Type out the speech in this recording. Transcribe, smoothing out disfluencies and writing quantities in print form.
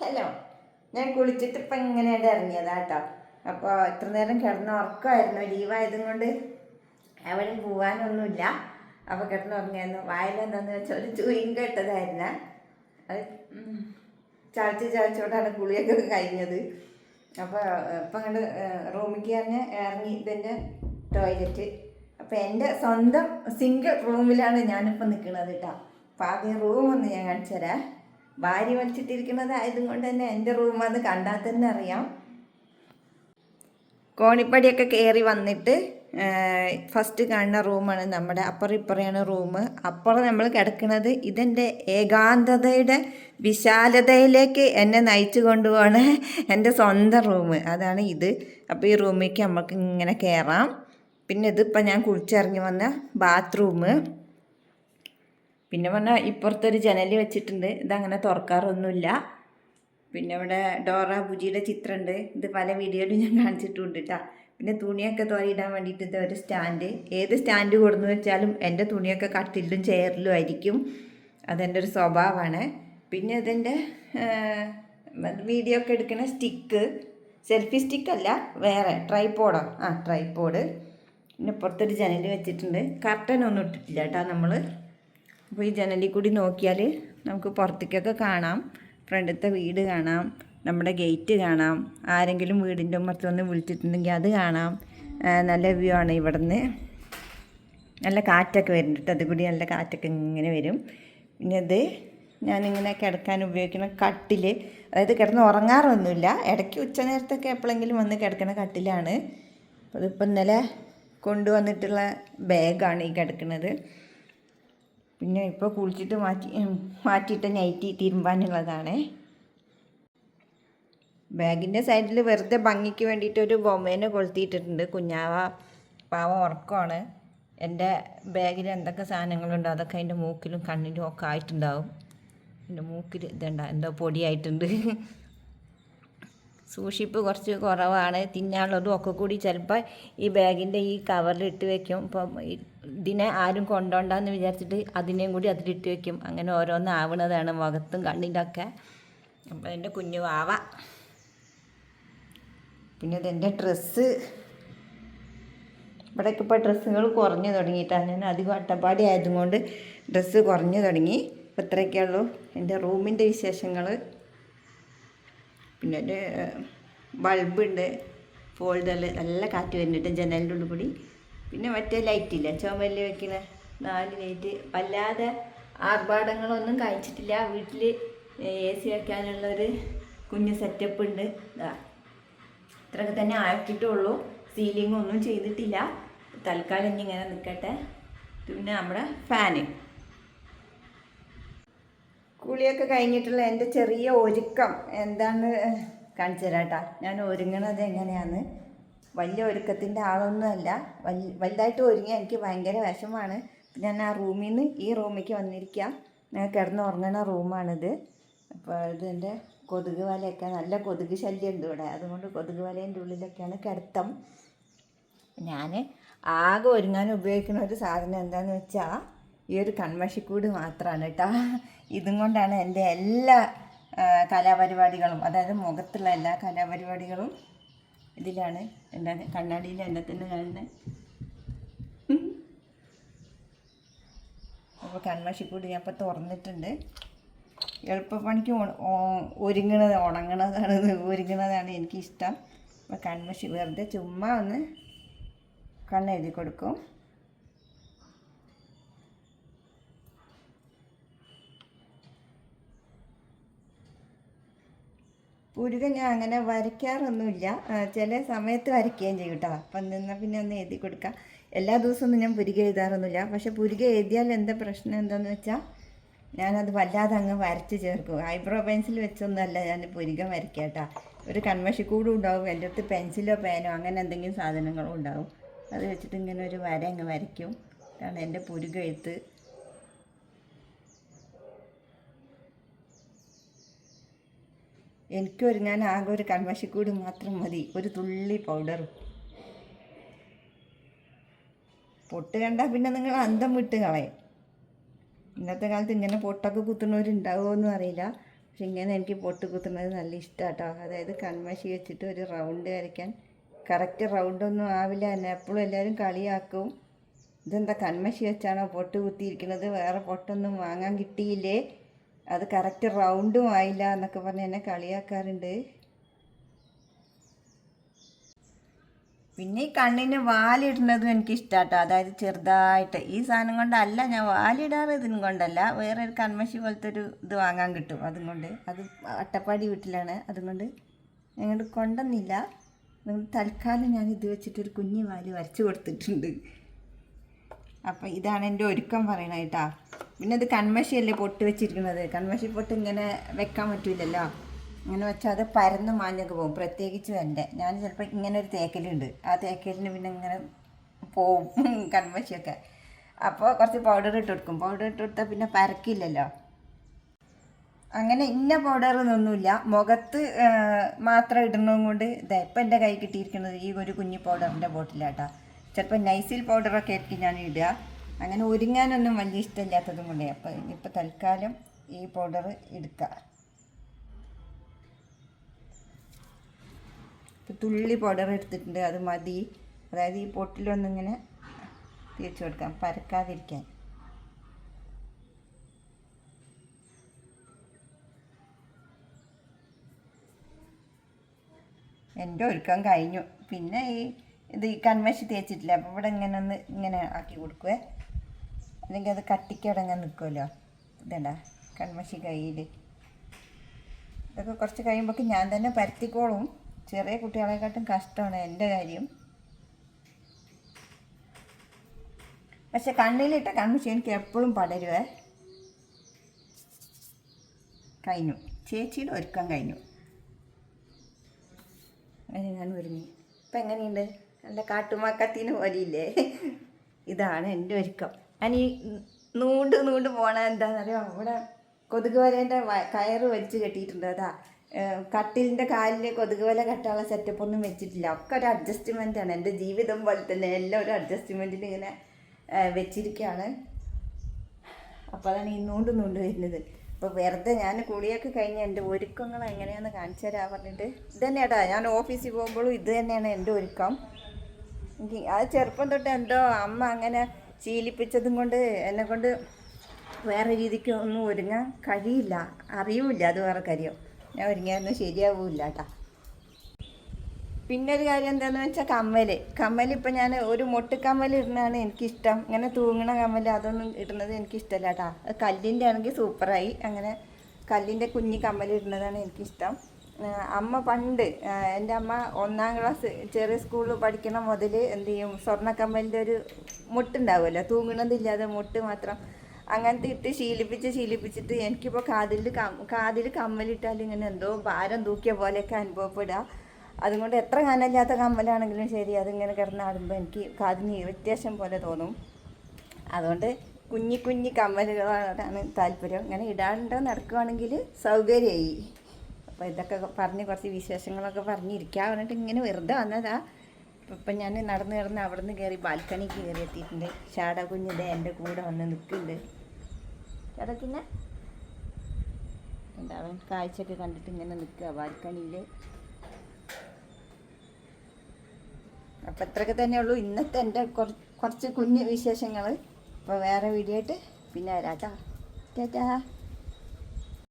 Hello, ഞാൻ കുളിച്ചിട്ട് ഇപ്പം ഇങ്ങനെയായിട്ട് ഇറങ്ങിയതാ കേട്ടോ. അപ്പോൾ ഇത്ര നേരം കിടന്ന് ഉറക്കമായിരുന്നു, ലീവായതും കൊണ്ട് എവിടെയും പോകാനൊന്നുമില്ല. അപ്പോൾ കിടന്ന് ഉറങ്ങിയായിരുന്നു. വായിലെന്താണെന്ന് വെച്ചാൽ ഒരു ചുയിങ്ക ഇട്ടതായിരുന്നു. അത് ചവച്ചോട്ടാണ് കുളിയൊക്കെ കഴിഞ്ഞത്. അപ്പോൾ ഇപ്പം അങ്ങോട്ട് റൂമിലേക്ക് തന്നെ ഇറങ്ങി. ഇതിൻ്റെ ടോയ്ലറ്റ്. അപ്പോൾ എൻ്റെ സ്വന്തം സിംഗിൾ റൂമിലാണ് ഞാനിപ്പോൾ നിൽക്കുന്നത് കേട്ടോ. അപ്പോൾ ആദ്യം റൂമൊന്ന് ഞാൻ കാണിച്ചു തരാം. ഭാര്യ വലിച്ചിട്ടിരിക്കുന്നത് ആയതുകൊണ്ട് തന്നെ എൻ്റെ റൂം അത് കണ്ടാൽ തന്നെ അറിയാം. കോണിപ്പടിയൊക്കെ കയറി വന്നിട്ട് ഫസ്റ്റ് കാണുന്ന റൂമാണ് നമ്മുടെ. അപ്പുറം ഇപ്പുറയാണ് റൂം. അപ്പുറം നമ്മൾ കിടക്കുന്നത് ഇതെൻ്റെ ഏകാന്തതയുടെ വിശാലതയിലേക്ക് എന്നെ നയിച്ചു കൊണ്ടുപോകണ എൻ്റെ സ്വന്തം റൂം അതാണ് ഇത്. അപ്പോൾ ഈ റൂമിലേക്ക് നമുക്ക് ഇങ്ങനെ കയറാം. പിന്നെ ഇതിപ്പോൾ ഞാൻ കുളിച്ചിറങ്ങി വന്ന ബാത്റൂം. പിന്നെ പറഞ്ഞാൽ ഇപ്പുറത്തൊരു ജനൽ വെച്ചിട്ടുണ്ട്. ഇതങ്ങനെ തുറക്കാറൊന്നുമില്ല. പിന്നെ ഇവിടെ ഡോറ ബുജിയുടെ ചിത്രമുണ്ട്. ഇത് പല വീഡിയോയിലും ഞാൻ കാണിച്ചിട്ടുണ്ട് കേട്ടോ. പിന്നെ തുണിയൊക്കെ തോരിയിടാൻ വേണ്ടിയിട്ട് ഇത് ഒരു സ്റ്റാൻഡ്. ഏത് സ്റ്റാൻഡ് കൊടുന്നു വെച്ചാലും എൻ്റെ തുണിയൊക്കെ കട്ടിലും ചെയറിലും ആയിരിക്കും. അതെൻ്റെ ഒരു സ്വഭാവമാണ്. പിന്നെ ഇതിൻ്റെ വീഡിയോ ഒക്കെ എടുക്കുന്ന സ്റ്റിക്ക്, സെൽഫി സ്റ്റിക്കല്ല, വേറെ ട്രൈപോഡോ, ട്രൈപോഡ്. പിന്നെ പുറത്തൊരു ജനൽ വെച്ചിട്ടുണ്ട്. കർട്ടനൊന്നും ഇട്ടിട്ടില്ല കേട്ടോ നമ്മൾ. അപ്പോൾ ഈ ജനലിൽ കൂടി നോക്കിയാൽ നമുക്ക് പുറത്തേക്കൊക്കെ കാണാം. ഫ്രണ്ടിലത്തെ വീട് കാണാം, നമ്മുടെ ഗേറ്റ് കാണാം. ആരെങ്കിലും വീടിൻ്റെ ഉമ്മറത്തൊന്ന് വിളിച്ചിട്ടുണ്ടെങ്കിൽ അത് കാണാം. നല്ല വ്യൂ ആണ് ഇവിടെ നിന്ന്. നല്ല കാറ്റൊക്കെ വരുന്നുണ്ട്. അതുകൂടി നല്ല കാറ്റൊക്കെ ഇങ്ങനെ വരും. പിന്നെ ഇത് ഞാനിങ്ങനെ കിടക്കാൻ ഉപയോഗിക്കുന്ന കട്ടിൽ. അതായത് കിടന്ന് ഉറങ്ങാറൊന്നുമില്ല. ഇടയ്ക്ക് ഉച്ച നേരത്തൊക്കെ എപ്പോഴെങ്കിലും വന്ന് കിടക്കുന്ന കട്ടിലാണ്. അതിപ്പോൾ ഇന്നലെ കൊണ്ടുവന്നിട്ടുള്ള ബാഗാണ് ഈ കിടക്കുന്നത്. പിന്നെ ഇപ്പോൾ കുളിച്ചിട്ട് മാറ്റിയിട്ട് നൈറ്റി തിരുമ്പാനുള്ളതാണ്. ബാഗിൻ്റെ സൈഡിൽ വെറുതെ ഭംഗിക്ക് വേണ്ടിയിട്ടൊരു ബൊമ്മേനെ കൊളുത്തിയിട്ടിട്ടുണ്ട്. കുഞ്ഞാവ പാവം ഉറക്കമാണ്. എൻ്റെ ബാഗിൽ എന്തൊക്കെ സാധനങ്ങളുണ്ടോ അതൊക്കെ അതിൻ്റെ മൂക്കിലും കണ്ണിലും ഒക്കെ ആയിട്ടുണ്ടാവും. എൻ്റെ മൂക്കിൽ എന്തോ പൊടിയായിട്ടുണ്ട്. സൂക്ഷിപ്പ് കുറച്ച് കുറവാണ്. തിന്നാനുള്ളതും ഒക്കെ കൂടി ചിലപ്പോൾ ഈ ബാഗിൻ്റെ ഈ കവറിൽ ഇട്ട് വയ്ക്കും. ഇപ്പം ഇതിനെ ആരും കൊണ്ടുപോണ്ടെന്ന് വിചാരിച്ചിട്ട് അതിനെയും കൂടി അതിലിട്ട് വയ്ക്കും. അങ്ങനെ ഓരോന്ന് ആവണതാണ് മുഖത്തും കണ്ണിൻ്റെ ഒക്കെ. അപ്പോൾ എൻ്റെ കുഞ്ഞു വാവ. പിന്നെ ഇതെൻ്റെ ഡ്രസ്സ്. ഇവിടേക്ക് ഇപ്പോൾ ഡ്രസ്സുകൾ കുറഞ്ഞു തുടങ്ങിയിട്ടാണ്. ഞാൻ അധികം അട്ടപ്പാടി ആയതുകൊണ്ട് ഡ്രസ്സ് കുറഞ്ഞു തുടങ്ങി. അപ്പോൾ ഇത്രയൊക്കെ ഉള്ളൂ എൻ്റെ റൂമിൻ്റെ വിശേഷങ്ങൾ. പിന്നെ ഒരു ബൾബുണ്ട്, ഫോൾഡറിൽ നല്ല കാറ്റ് വരുന്നുണ്ട് ജനലിൻ്റെ ഉള്ളിൽ കൂടി. പിന്നെ മറ്റേ ലൈറ്റില്ല, ചുമലിൽ വയ്ക്കുന്ന 4 ലൈറ്റ്. വല്ലാതെ ആർഭാടങ്ങളൊന്നും കഴിച്ചിട്ടില്ല. വീട്ടിൽ AC വയ്ക്കാനുള്ളൊരു കുഞ്ഞ് സെറ്റപ്പ് ഉണ്ട്. ഇത്രയൊക്കെ തന്നെ ആക്കിയിട്ടുള്ളൂ. സീലിംഗ് ഒന്നും ചെയ്തിട്ടില്ല. തൽക്കാലം ഇനി ഇങ്ങനെ നിൽക്കട്ടെ. പിന്നെ നമ്മുടെ ഫാന്. കുളിയൊക്കെ കഴിഞ്ഞിട്ടുള്ള എൻ്റെ ചെറിയ ഒരുക്കം എന്താണെന്ന് കാണിച്ചു തരാം കേട്ടോ. ഞാൻ ഒരുങ്ങണത് എങ്ങനെയാണെന്ന്. വലിയ ഒരുക്കത്തിൻ്റെ ആളൊന്നുമല്ല. വലുതായിട്ട് ഒരുങ്ങിയാൽ എനിക്ക് ഭയങ്കര വിഷമമാണ്. ഞാൻ ആ റൂമിൽ നിന്ന് ഈ റൂമിലേക്ക് വന്നിരിക്കുക. ഞാൻ കിടന്ന് ഉറങ്ങണ റൂമാണിത്. അപ്പോൾ ഇതെൻ്റെ കൊതുക് വലയൊക്കെ, നല്ല കൊതുക് ശല്യം ഉണ്ട് ഇവിടെ. അതുകൊണ്ട് കൊതുക് വലേൻ്റെ ഉള്ളിലൊക്കെയാണ് കിടത്തം. ഞാൻ ആകെ ഒരുങ്ങാൻ ഉപയോഗിക്കുന്ന ഒരു സാധനം എന്താണെന്ന് വെച്ചാൽ ഈ ഒരു കൺമഷിക്കൂട് മാത്രമാണ് കേട്ടോ. ഇതും കൊണ്ടാണ് എൻ്റെ എല്ലാ കലാപരിപാടികളും, അതായത് മുഖത്തുള്ള എല്ലാ കലാപരിപാടികളും ഇതിലാണ്. എൻ്റെ കണ്ണാടിയിൽ എന്നെ തന്നെ കാണുന്നത്. അപ്പോൾ കൺമഷിക്കൂട് ഞാൻ ഇപ്പോൾ തുറന്നിട്ടുണ്ട്. എളുപ്പപ്പണിക്ക് ഒരുങ്ങണതാണ് എനിക്കിഷ്ടം. അപ്പോൾ കൺമഷി വെറുതെ ചുമ്മാ ഒന്ന് കണ്ണെഴുതി കൊടുക്കും. പുരുക ഞാൻ അങ്ങനെ വരയ്ക്കാറൊന്നുമില്ല. ചില സമയത്ത് വരയ്ക്കുകയും ചെയ്യും കേട്ടോ. അപ്പം നിന്നാൽ പിന്നെ ഒന്ന് എഴുതി കൊടുക്കാം. എല്ലാ ദിവസമൊന്നും ഞാൻ പുരുക എഴുതാറൊന്നുമില്ല. പക്ഷേ പുരുക എഴുതിയാൽ എന്താ പ്രശ്നം എന്താണെന്ന് വെച്ചാൽ ഞാനത് വല്ലാതെ അങ്ങ് വരച്ച് ചേർക്കും. ഐബ്രോ പെൻസിൽ വെച്ചൊന്നുമല്ല ഞാൻ പുരുക വരയ്ക്കുക കേട്ടോ. ഒരു കൺമഷിക്കൂടും ഉണ്ടാവും. എൻ്റെ അടുത്ത് പെൻസിലോ പേനോ അങ്ങനെ എന്തെങ്കിലും സാധനങ്ങളും ഉണ്ടാവും. അത് വെച്ചിട്ട് ഇങ്ങനെ ഒരു വര അങ്ങ് വരയ്ക്കും. ഇതാണ് എൻ്റെ പുരുക എഴുത്ത്. എനിക്കൊരുങ്ങാൻ ആകെ ഒരു കൺമഷിക്കൂട് മാത്രം മതി, ഒരു തുള്ളി പൗഡറും. പൊട്ട് കണ്ടാൽ പിന്നെ നിങ്ങൾ അന്തം വിട്ട് കളയും. ഇന്നത്തെ കാലത്ത് ഇങ്ങനെ പൊട്ടൊക്കെ കുത്തുന്നവരുണ്ടാവുമോ എന്നും അറിയില്ല. പക്ഷെ ഇങ്ങനെ എനിക്ക് പൊട്ട് കുത്തുന്നത് നല്ല ഇഷ്ടമാണ് കേട്ടോ. അതായത് കൺമഷി വെച്ചിട്ട് ഒരു റൗണ്ട് വരയ്ക്കാൻ. കറക്റ്റ് റൗണ്ടൊന്നും ആവില്ല എന്നെ എപ്പോഴും എല്ലാവരും കളിയാക്കും. ഇതെന്താ കൺമഷി വെച്ചാണോ പൊട്ട് കുത്തിയിരിക്കുന്നത്, വേറെ പൊട്ടൊന്നും വാങ്ങാൻ കിട്ടിയില്ലേ, അത് കറക്റ്റ് റൗണ്ടും ആയില്ല എന്നൊക്കെ പറഞ്ഞ് എന്നെ കളിയാക്കാറുണ്ട്. പിന്നെ ഈ കണ്ണിന് വാലിടുന്നതും എനിക്കിഷ്ടാട്ടോ. അതായത് ചെറുതായിട്ട് ഈ സാധനം കൊണ്ടല്ല ഞാൻ വാലിടാറ്, ഇതിനും കൊണ്ടല്ല, വേറെ ഒരു കൺമഷി പോലത്തെ ഒരു ഇത് വാങ്ങാൻ കിട്ടും അതും കൊണ്ട്. അത് അട്ടപ്പാടി വീട്ടിലാണ്, അതുകൊണ്ട് ഞങ്ങൾ കൊണ്ടുവന്നില്ല. തൽക്കാലം ഞാൻ ഇത് വെച്ചിട്ടൊരു കുഞ്ഞു വാല് വരച്ച് കൊടുത്തിട്ടുണ്ട്. അപ്പം ഇതാണ് എൻ്റെ ഒരുക്കം പറയണേട്ടാ. പിന്നെ ഇത് കൺമഷിയല്ലേ പൊട്ട് വെച്ചിരിക്കുന്നത്. കൺമഷി പൊട്ട് ഇങ്ങനെ വെക്കാൻ പറ്റില്ലല്ലോ. ഇങ്ങനെ വെച്ചാൽ അത് പരന്ന് മാഞ്ഞൊക്കെ പോകും. പ്രത്യേകിച്ച് എൻ്റെ ഞാൻ ചിലപ്പോൾ ഇങ്ങനെ ഒരു തേക്കലുണ്ട്, ആ തേക്കലിന് പിന്നെ ഇങ്ങനെ പോവും കൺമഷിയൊക്കെ. അപ്പോൾ കുറച്ച് പൗഡർ ഇട്ട് കൊടുക്കും. പൗഡർ ഇട്ട് കൊടുത്താൽ പിന്നെ പരക്കില്ലല്ലോ. അങ്ങനെ ഇന്ന പൗഡറൊന്നുമില്ല, മുഖത്ത് മാത്രം ഇടുന്നതും കൊണ്ട് ഇതാ ഇപ്പം എൻ്റെ കൈ കിട്ടിയിരിക്കുന്നത് ഈ ഒരു കുഞ്ഞു പൗഡറിൻ്റെ ബോട്ടിലാട്ടോ. ചിലപ്പോൾ നൈസിൽ പൗഡറൊക്കെ ആയിരിക്കും ഞാൻ ഇടുക. അങ്ങനെ ഒരുങ്ങാനൊന്നും വലിയ ഇഷ്ടമില്ലാത്തതും കൊണ്ടേ അപ്പോൾ ഇപ്പോൾ തൽക്കാലം ഈ പൗഡർ എടുക്കുക. ഇപ്പോൾ തുള്ളി പൗഡർ എടുത്തിട്ടുണ്ട്, അത് മതി. അതായത് ഈ പൊട്ടിലൊന്നിങ്ങനെ തേച്ച് കൊടുക്കാം പരക്കാതിരിക്കാൻ. എൻ്റെ ഒരുക്കം കഴിഞ്ഞു. പിന്നെ ഈ കൺമഷി തേച്ചിട്ടില്ല, അപ്പോൾ ഇവിടെ ഇങ്ങനെ ആക്കി കൊടുക്കുവേ, അല്ലെങ്കിൽ അത് കട്ടിക്കടങ്ങാൻ നിൽക്കുമല്ലോ. ഇതേണ്ട കൺമഷി കയ്യിൽ. ഇതൊക്കെ കുറച്ച് കഴിയുമ്പോൾ ഞാൻ തന്നെ പരത്തിക്കോളും. ചെറിയ കുട്ടികളെക്കാട്ടും കഷ്ടമാണ് എൻ്റെ കാര്യം. പക്ഷെ കണ്ണിലിട്ട കൺമഷി എനിക്ക് എപ്പോഴും പടരുവേ. കഴിഞ്ഞു, ചേച്ചിയുടെ ഒരുക്കം കഴിഞ്ഞു. അങ്ങനെ ഞാൻ ഒരുങ്ങി. ഇപ്പം എങ്ങനെയുണ്ട്? എൻ്റെ കാട്ടുമാക്കത്തിന് പോലെയില്ലേ? ഇതാണ് എൻ്റെ ഒരുക്കം. ഞാൻ ഈ നൂണ്ട് പോണ എന്താണെന്നറിയോ, ഇവിടെ കൊതുക് വലേൻ്റെ കയറ് വലിച്ച് കെട്ടിയിട്ടുണ്ട്. അതാ കട്ടിലിൻ്റെ കാലിൽ കൊതുക് വല കെട്ടാനുള്ള സെറ്റപ്പൊന്നും വെച്ചിട്ടില്ല. ഒക്കെ ഒരു അഡ്ജസ്റ്റ്മെൻറ്റാണ്. എൻ്റെ ജീവിതം പോലെ തന്നെ എല്ലാം ഒരു അഡ്ജസ്റ്റ്മെൻറ്റിൽ ഇങ്ങനെ വെച്ചിരിക്കുകയാണ്. അപ്പോൾ അതാണ് ഈ നൂണ്ട് വരുന്നത്. അപ്പോൾ വെറുതെ ഞാൻ കുളിയൊക്കെ കഴിഞ്ഞ് എൻ്റെ ഒരുക്കങ്ങൾ എങ്ങനെയാണെന്ന് കാണിച്ചു തരാൻ പറഞ്ഞിട്ട് ഇത് തന്നെയാട്ടാ. ഞാൻ ഓഫീസിൽ പോകുമ്പോഴും ഇത് തന്നെയാണ് എൻ്റെ ഒരുക്കം. എനിക്ക് അത് ചെറുപ്പം തൊട്ട് എന്തോ അമ്മ അങ്ങനെ ശീലിപ്പിച്ചതും കൊണ്ട് എന്നെക്കൊണ്ട് വേറെ രീതിക്ക് ഒന്നും ഒരുങ്ങാൻ കഴിയില്ല, അറിയില്ല. അത് വേറെ കാര്യം, ഞാൻ ഒരുങ്ങിയൊന്നും ശരിയാവില്ല കേട്ടാ. പിന്നെ ഒരു കാര്യം എന്താണെന്ന് വെച്ചാൽ കമ്മൽ ഇപ്പം ഞാൻ ഒരു മൊട്ടുകമ്മൽ ഇടുന്നതാണ് എനിക്കിഷ്ടം. ഇങ്ങനെ തൂങ്ങണ കമ്മൽ അതൊന്നും ഇടുന്നത് എനിക്കിഷ്ടമല്ല കേട്ടോ. അത് കല്ലിൻ്റെ ആണെങ്കിൽ സൂപ്പറായി. അങ്ങനെ കല്ലിൻ്റെ കുഞ്ഞി കമ്മൽ ഇടുന്നതാണ് എനിക്കിഷ്ടം. അമ്മ പണ്ട് എൻ്റെ അമ്മ 1ാം ക്ലാസ് ചെറിയ സ്കൂളിൽ പഠിക്കണ മുതൽ എന്ത് ചെയ്യും, സ്വർണ്ണക്കമ്മലിൻ്റെ ഒരു മുട്ടുണ്ടാവുമല്ലോ, തൂങ്ങണതില്ലാതെ മുട്ട് മാത്രം, അങ്ങനത്തെ ഇട്ട് ശീലിപ്പിച്ചിട്ട് എനിക്കിപ്പോൾ കാതിൽ കമ്മലിട്ടാൽ ഇങ്ങനെ എന്തോ ഭാരം തൂക്കിയ പോലെയൊക്കെ അനുഭവപ്പെടുക. അതുകൊണ്ട് എത്ര കനമില്ലാത്ത കമ്മലാണെങ്കിലും ശരി, അതിങ്ങനെ കിടന്നാടുമ്പോൾ എനിക്ക് കാതിന് വ്യത്യാസം പോലെ തോന്നും. അതുകൊണ്ട് കുഞ്ഞി കമ്മലുകളാണ് താല്പര്യം. ഇങ്ങനെ ഇടാണ്ട് നടക്കുകയാണെങ്കിൽ സൗകര്യമായി. അപ്പോൾ ഇതൊക്കെ പറഞ്ഞ് കുറച്ച് വിശേഷങ്ങളൊക്കെ പറഞ്ഞിരിക്കാൻ പറഞ്ഞിട്ട് ഇങ്ങനെ വെറുതെ വന്നതാ. ഇപ്പം ഞാൻ നടന്ന് അവിടെ നിന്ന് കയറി ബാൽക്കണിക്ക് കയറി എത്തിയിട്ടുണ്ട്. ഷാഡ കുഞ്ഞിൻ്റെ എൻ്റെ കൂടെ വന്ന് നിൽക്കുന്നുണ്ട്. ഷാഡ കുഞ്ഞ എന്താവൻ കാഴ്ചയൊക്കെ കണ്ടിട്ട് ഇങ്ങനെ നിൽക്കുക ബാൽക്കണിയിൽ. അപ്പം ഇത്രയൊക്കെ തന്നെയുള്ളൂ ഇന്നത്തെ എൻ്റെ കുറച്ച് കുഞ്ഞ് വിശേഷങ്ങൾ. അപ്പോൾ വേറെ വീഡിയോ ആയിട്ട് പിന്നെ വരാം. ടാറ്റാ.